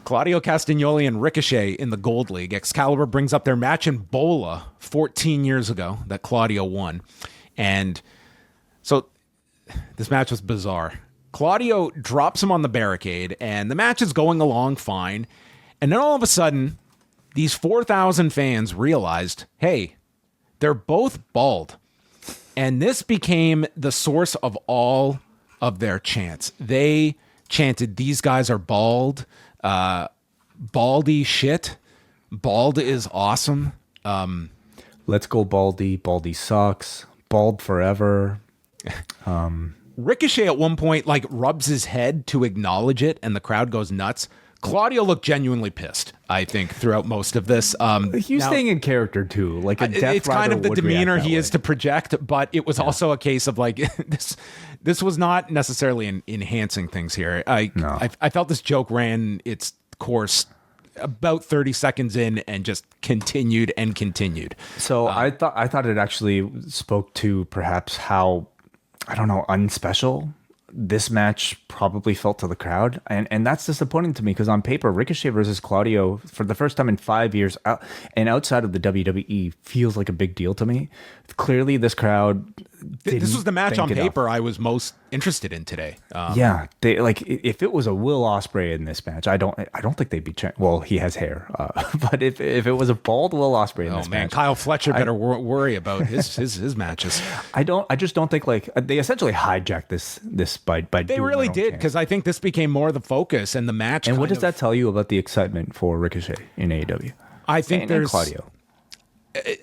Claudio Castagnoli and Ricochet in the Gold League. Excalibur brings up their match in Bola 14 years ago that Claudio won. And so this match was bizarre. Claudio drops him on the barricade, and the match is going along fine. And then all of a sudden, these 4,000 fans realized, hey, they're both bald. And this became the source of all of their chants. They chanted, these guys are bald. Baldy shit. Bald is awesome. Let's go Baldy. Baldy sucks. Bald forever. Ricochet at one point like rubs his head to acknowledge it, and the crowd goes nuts. Claudio looked genuinely pissed, I think, throughout most of this. He was staying in character too, like a death it's kind of the demeanor he is to project, but it was also a case of like this was not necessarily enhancing things here. I felt this joke ran its course about 30 seconds in and just continued and continued. So I thought it actually spoke to perhaps how, I don't know, unspecial this match probably felt to the crowd. And that's disappointing to me because on paper, Ricochet versus Claudio for the first time in 5 years and outside of the WWE feels like a big deal to me. Clearly this crowd, this was the match on paper I was most interested in today. They like if it was a Will Ospreay in this match, I don't think they'd be. Well, he has hair, but if it was a bald Will Ospreay in this match, Kyle Fletcher better worry about his matches. I just don't think like they essentially hijacked this by they really did because I think this became more the focus and the match. And what does that tell you about the excitement for Ricochet in AEW? I think there's Claudio.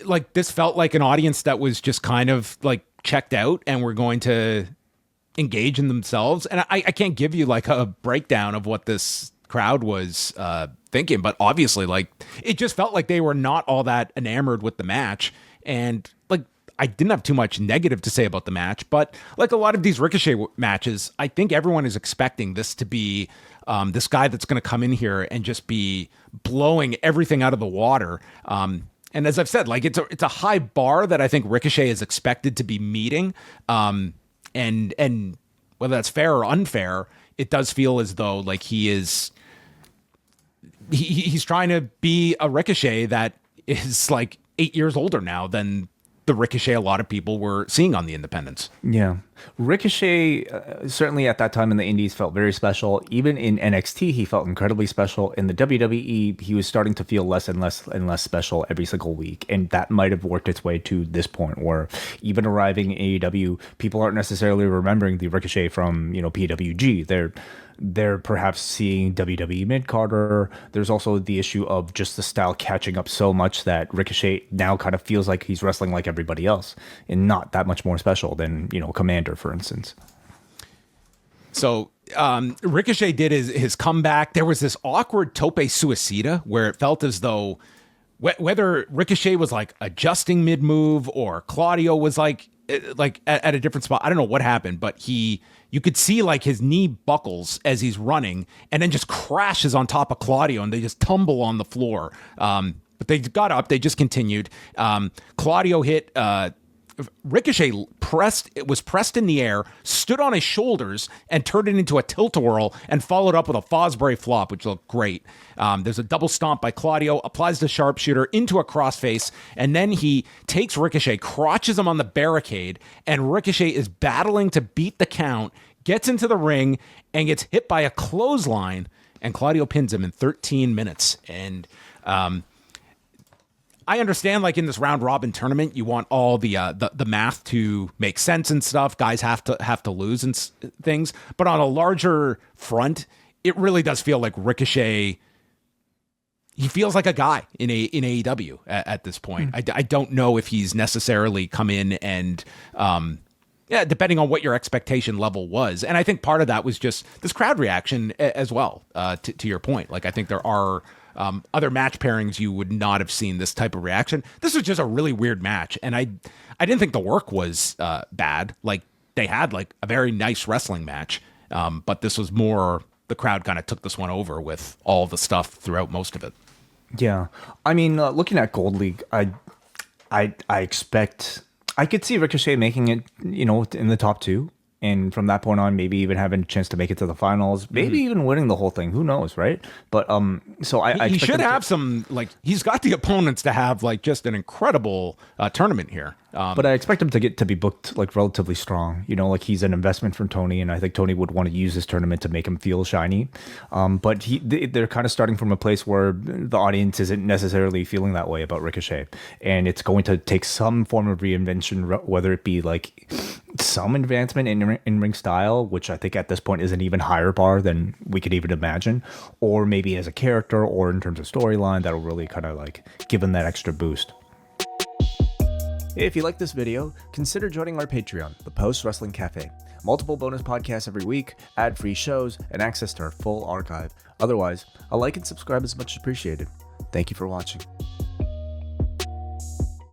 Like this felt like an audience that was just kind of like checked out and were going to engage in themselves. And I can't give you like a breakdown of what this crowd was thinking, but obviously like it just felt like they were not all that enamored with the match. And like I didn't have too much negative to say about the match, but like a lot of these Ricochet matches, I think everyone is expecting this to be this guy that's going to come in here and just be blowing everything out of the water. And as I've said, like it's a high bar that I think Ricochet is expected to be meeting. And whether that's fair or unfair, it does feel as though like he's trying to be a Ricochet that is like 8 years older now than the Ricochet a lot of people were seeing on the independents. Yeah. Ricochet, certainly at that time in the Indies, felt very special. Even in NXT, he felt incredibly special. In the WWE, he was starting to feel less and less and less special every single week. And that might have worked its way to this point where even arriving in AEW, people aren't necessarily remembering the Ricochet from, PWG. They're perhaps seeing WWE mid-carder. There's also the issue of just the style catching up so much that Ricochet now kind of feels like he's wrestling like everybody else and not that much more special than, Commander, for instance. So Ricochet did his comeback. There was this awkward tope suicida where it felt as though whether Ricochet was like adjusting mid-move or Claudio was like at a different spot. I don't know what happened, but you could see like his knee buckles as he's running and then just crashes on top of Claudio and they just tumble on the floor. But they got up, they just continued. Claudio hit, Ricochet was pressed in the air, stood on his shoulders and turned it into a tilt-a-whirl and followed up with a Fosbury flop, which looked great. There's a double stomp by Claudio, applies the sharpshooter into a crossface, and then he takes Ricochet, crotches him on the barricade, and Ricochet is battling to beat the count, gets into the ring, and gets hit by a clothesline, and Claudio pins him in 13 minutes. And I understand, like in this round robin tournament, you want all the math to make sense and stuff. Guys have to lose and things, but on a larger front, it really does feel like Ricochet. He feels like a guy in AEW at this point. I don't know if he's necessarily come in and depending on what your expectation level was, and I think part of that was just this crowd reaction as well. To your point, like I think there are. Other match pairings, you would not have seen this type of reaction. This was just a really weird match, and I didn't think the work was bad. Like they had like a very nice wrestling match, but this was more the crowd kind of took this one over with all the stuff throughout most of it. Yeah, I mean, looking at Gold League, I expect I could see Ricochet making it, in the top two. and from that point on, maybe even having a chance to make it to the finals, maybe even winning the whole thing. Who knows, right? But so I He expect should him have some, like, he's got the opponents to have, like, just an incredible tournament here. But I expect him to be booked like relatively strong. You know, like he's an investment from Tony, and I think Tony would want to use this tournament to make him feel shiny. But they're kind of starting from a place where the audience isn't necessarily feeling that way about Ricochet, and it's going to take some form of reinvention, whether it be like some advancement in ring style, which I think at this point is an even higher bar than we could even imagine, or maybe as a character or in terms of storyline that'll really kind of like give him that extra boost. If you like this video, consider joining our Patreon, the Post Wrestling Cafe. Multiple bonus podcasts every week, ad-free shows, and access to our full archive. Otherwise, a like and subscribe is much appreciated. Thank you for watching.